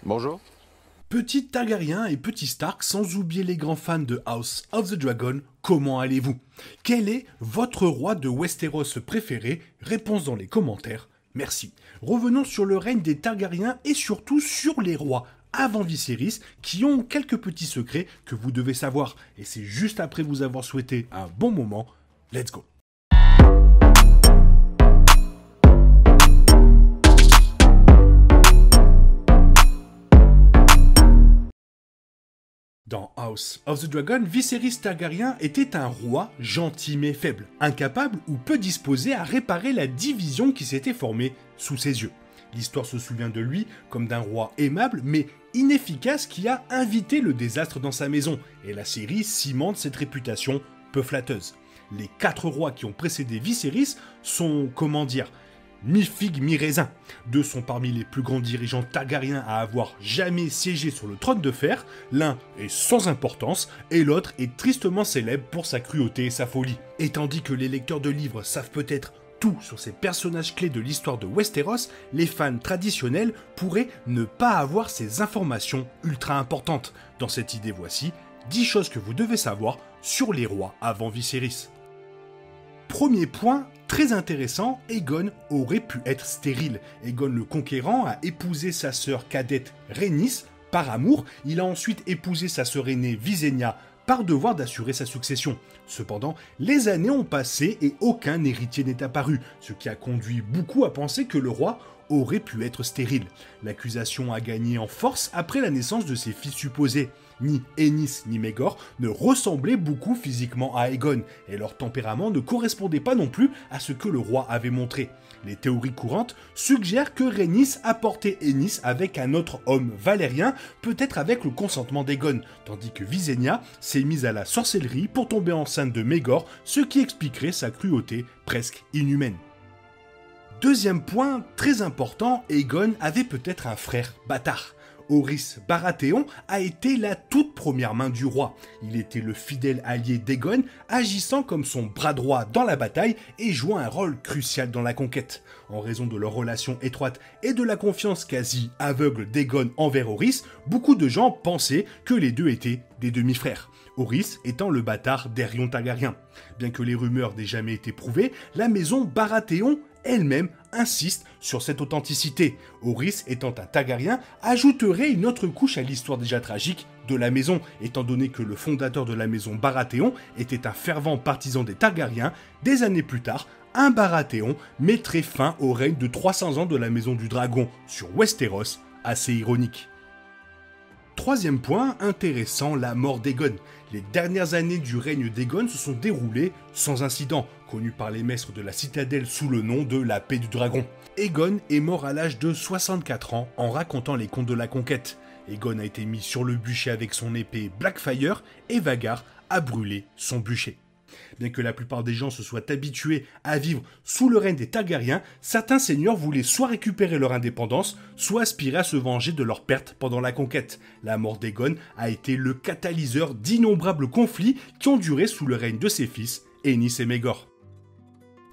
Bonjour. Petit Targaryen et petit Stark, sans oublier les grands fans de House of the Dragon, comment allez-vous? Quel est votre roi de Westeros préféré? Réponse dans les commentaires, merci. Revenons sur le règne des Targaryens et surtout sur les rois avant Viserys qui ont quelques petits secrets que vous devez savoir. Et c'est juste après vous avoir souhaité un bon moment. Let's go! Dans House of the Dragon, Viserys Targaryen était un roi gentil mais faible, incapable ou peu disposé à réparer la division qui s'était formée sous ses yeux. L'histoire se souvient de lui comme d'un roi aimable mais inefficace qui a invité le désastre dans sa maison, et la série cimente cette réputation peu flatteuse. Les 4 rois qui ont précédé Viserys sont, mi-figue, mi-raisin. 2 sont parmi les plus grands dirigeants targaryens à avoir jamais siégé sur le trône de fer, l'un est sans importance et l'autre est tristement célèbre pour sa cruauté et sa folie. Et tandis que les lecteurs de livres savent peut-être tout sur ces personnages clés de l'histoire de Westeros, les fans traditionnels pourraient ne pas avoir ces informations ultra importantes. Dans cette idée, voici 10 choses que vous devez savoir sur les rois avant Viserys. Premier point, très intéressant, Aegon aurait pu être stérile. Aegon le Conquérant a épousé sa sœur cadette Rhaenys par amour, il a ensuite épousé sa sœur aînée Visenya par devoir d'assurer sa succession. Cependant, les années ont passé et aucun héritier n'est apparu, ce qui a conduit beaucoup à penser que le roi aurait pu être stérile. L'accusation a gagné en force après la naissance de ses fils supposés. Ni Aenys ni Maegor ne ressemblaient beaucoup physiquement à Aegon, et leur tempérament ne correspondait pas non plus à ce que le roi avait montré. Les théories courantes suggèrent que Rhaenys a porté Aenys avec un autre homme valérien, peut-être avec le consentement d'Aegon, tandis que Visenya s'est mise à la sorcellerie pour tomber enceinte de Maegor, ce qui expliquerait sa cruauté presque inhumaine. Deuxième point, très important, Aegon avait peut-être un frère bâtard. Orys Baratheon a été la toute première main du roi. Il était le fidèle allié d'Aegon, agissant comme son bras droit dans la bataille et jouant un rôle crucial dans la conquête. En raison de leur relation étroite et de la confiance quasi aveugle d'Aegon envers Orys, beaucoup de gens pensaient que les deux étaient des demi-frères. Orys étant le bâtard d'Aerion Targaryen. Bien que les rumeurs n'aient jamais été prouvées, la maison Baratheon elle-même insiste sur cette authenticité. Orys, étant un Targaryen, ajouterait une autre couche à l'histoire déjà tragique de la maison, étant donné que le fondateur de la maison Baratheon était un fervent partisan des Targaryens. Des années plus tard, un Baratheon mettrait fin au règne de 300 ans de la maison du dragon sur Westeros, assez ironique. Troisième point intéressant, la mort d'Aegon. Les dernières années du règne d'Aegon se sont déroulées sans incident, connu par les maîtres de la citadelle sous le nom de la paix du dragon. Aegon est mort à l'âge de 64 ans en racontant les contes de la conquête. Aegon a été mis sur le bûcher avec son épée Blackfyre et Vhagar a brûlé son bûcher. Bien que la plupart des gens se soient habitués à vivre sous le règne des Targaryens, certains seigneurs voulaient soit récupérer leur indépendance, soit aspirer à se venger de leurs pertes pendant la conquête. La mort d'Aegon a été le catalyseur d'innombrables conflits qui ont duré sous le règne de ses fils, Aenys et Maegor.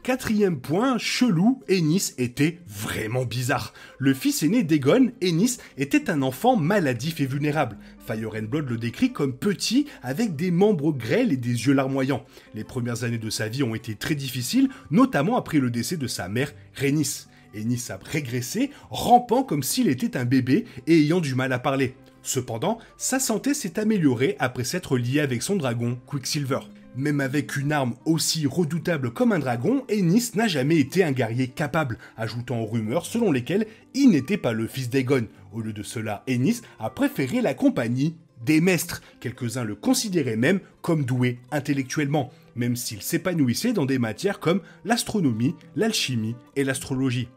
Quatrième point, chelou, Aenys était vraiment bizarre. Le fils aîné d'Aegon, Aenys, était un enfant maladif et vulnérable. Fire and Blood le décrit comme petit, avec des membres grêles et des yeux larmoyants. Les premières années de sa vie ont été très difficiles, notamment après le décès de sa mère, Rhaenys. Aenys a régressé, rampant comme s'il était un bébé et ayant du mal à parler. Cependant, sa santé s'est améliorée après s'être lié avec son dragon, Quicksilver. Même avec une arme aussi redoutable comme un dragon, Aenys n'a jamais été un guerrier capable, ajoutant aux rumeurs selon lesquelles il n'était pas le fils d'Aegon. Au lieu de cela, Aenys a préféré la compagnie des maîtres. Quelques-uns le considéraient même comme doué intellectuellement, même s'il s'épanouissait dans des matières comme l'astronomie, l'alchimie et l'astrologie.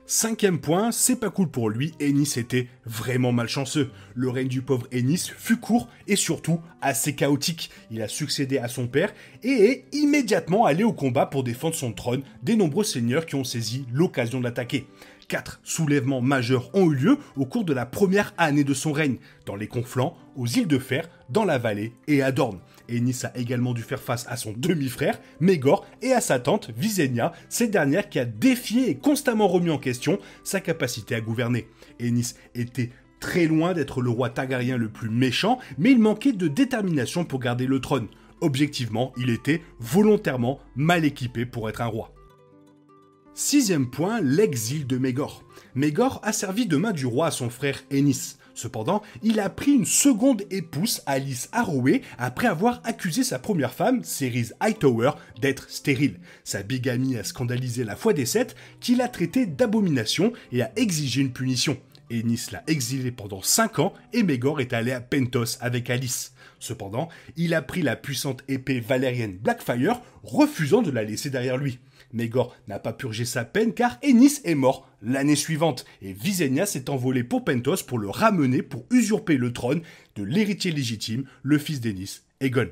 Cinquième point, c'est pas cool pour lui, Aenys était vraiment malchanceux. Le règne du pauvre Aenys fut court et surtout assez chaotique. Il a succédé à son père et est immédiatement allé au combat pour défendre son trône des nombreux seigneurs qui ont saisi l'occasion de l'attaquer. 4 soulèvements majeurs ont eu lieu au cours de la première année de son règne, dans les Conflans, aux îles de Fer, dans la vallée et à Dorne. Aenys a également dû faire face à son demi-frère, Maegor, et à sa tante, Visenya, cette dernière qui a défié et constamment remis en question sa capacité à gouverner. Aenys était très loin d'être le roi targaryen le plus méchant, mais il manquait de détermination pour garder le trône. Objectivement, il était volontairement mal équipé pour être un roi. Sixième point, l'exil de Maegor. Maegor a servi de main du roi à son frère Aenys. Cependant, il a pris une seconde épouse, Alyce Arroway, après avoir accusé sa première femme, Cerys Hightower, d'être stérile. Sa bigamie a scandalisé la foi des Sept, qui l'a traité d'abomination et a exigé une punition. Aenys l'a exilé pendant 5 ans et Maegor est allé à Pentos avec Alyce. Cependant, il a pris la puissante épée valérienne Blackfyre, refusant de la laisser derrière lui. Maegor n'a pas purgé sa peine car Aenys est mort l'année suivante et Visenya s'est envolé pour Pentos pour le ramener pour usurper le trône de l'héritier légitime, le fils d'Aenys, Aegon.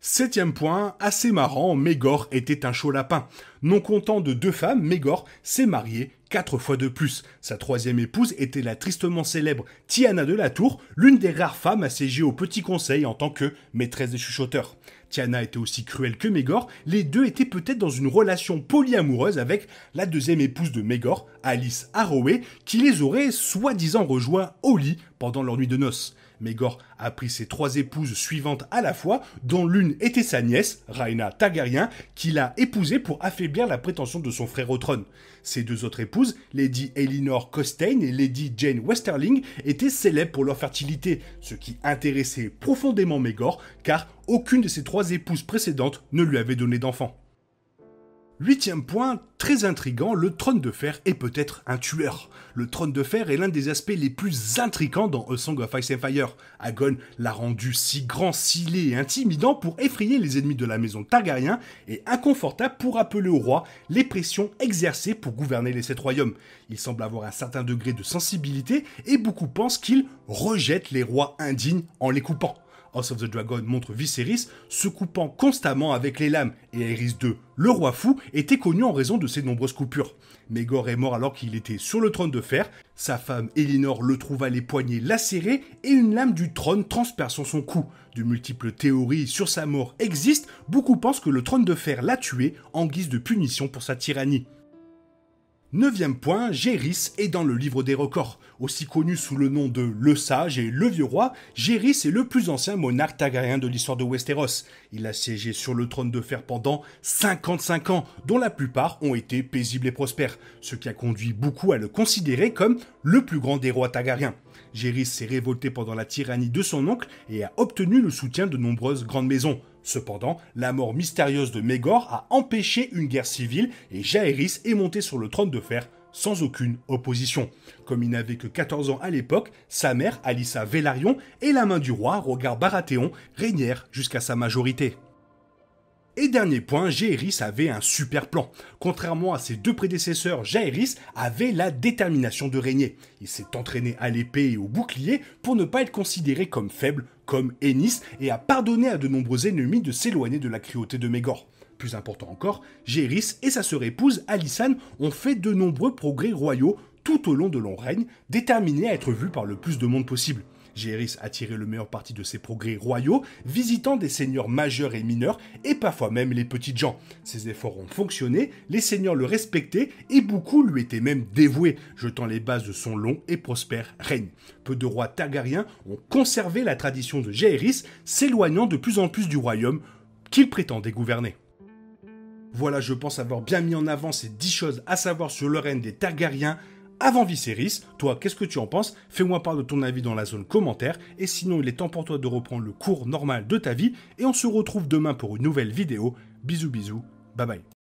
Septième point, assez marrant, Maegor était un chaud lapin. Non content de 2 femmes, Maegor s'est marié 4 fois de plus. Sa troisième épouse était la tristement célèbre Tyanna de la Tour, l'une des rares femmes à siéger au Petit Conseil en tant que maîtresse des chuchoteurs. Tyanna était aussi cruelle que Maegor, les deux étaient peut-être dans une relation polyamoureuse avec la deuxième épouse de Maegor, Alyce Arroway, qui les aurait soi-disant rejoints au lit pendant leur nuit de noces. Maegor a pris ses 3 épouses suivantes à la fois, dont l'une était sa nièce, Rhaena Targaryen, qu'il a épousée pour affaiblir la prétention de son frère au trône. Ses 2 autres épouses, Lady Elinor Costain et Lady Jane Westerling, étaient célèbres pour leur fertilité, ce qui intéressait profondément Maegor, car aucune de ses 3 épouses précédentes ne lui avait donné d'enfant. Huitième point, très intriguant, le trône de fer est peut-être un tueur. Le trône de fer est l'un des aspects les plus intrigants dans A Song of Ice and Fire. Aegon l'a rendu si grand, scellé et intimidant pour effrayer les ennemis de la maison Targaryen et inconfortable pour rappeler au roi les pressions exercées pour gouverner les 7 royaumes. Il semble avoir un certain degré de sensibilité et beaucoup pensent qu'il rejette les rois indignes en les coupant. House of the Dragon montre Viserys se coupant constamment avec les lames, et Aerys II, le roi fou, était connu en raison de ses nombreuses coupures. Maegor est mort alors qu'il était sur le trône de fer, sa femme Elinor le trouva les poignets lacérés et une lame du trône transperçant son cou. De multiples théories sur sa mort existent, beaucoup pensent que le trône de fer l'a tué en guise de punition pour sa tyrannie. Neuvième point, Jaehaerys est dans le livre des records. Aussi connu sous le nom de Le Sage et Le Vieux Roi, Jaehaerys est le plus ancien monarque targaryen de l'histoire de Westeros. Il a siégé sur le trône de fer pendant 55 ans, dont la plupart ont été paisibles et prospères, ce qui a conduit beaucoup à le considérer comme le plus grand des rois targaryens. Jaehaerys s'est révolté pendant la tyrannie de son oncle et a obtenu le soutien de nombreuses grandes maisons. Cependant, la mort mystérieuse de Maegor a empêché une guerre civile et Jaehaerys est monté sur le trône de fer sans aucune opposition. Comme il n'avait que 14 ans à l'époque, sa mère, Alyssa Velaryon, et la main du roi, Rhaegar Baratheon, régnèrent jusqu'à sa majorité. Et dernier point, Jaehaerys avait un super plan. Contrairement à ses 2 prédécesseurs, Jaehaerys avait la détermination de régner. Il s'est entraîné à l'épée et au bouclier pour ne pas être considéré comme faible, comme Aenys, et a pardonné à de nombreux ennemis de s'éloigner de la cruauté de Maegor. Plus important encore, Jaehaerys et sa sœur épouse, Alysanne, ont fait de nombreux progrès royaux tout au long de leur règne, déterminés à être vus par le plus de monde possible. Jaehaerys a tiré le meilleur parti de ses progrès royaux, visitant des seigneurs majeurs et mineurs, et parfois même les petites gens. Ses efforts ont fonctionné, les seigneurs le respectaient, et beaucoup lui étaient même dévoués, jetant les bases de son long et prospère règne. Peu de rois targaryens ont conservé la tradition de Jaehaerys, s'éloignant de plus en plus du royaume qu'il prétendait gouverner. Voilà, je pense avoir bien mis en avant ces 10 choses à savoir sur le règne des Targaryens avant Viserys. Toi, qu'est-ce que tu en penses? Fais-moi part de ton avis dans la zone commentaire. Et sinon, il est temps pour toi de reprendre le cours normal de ta vie. Et on se retrouve demain pour une nouvelle vidéo. Bisous bisous, bye bye.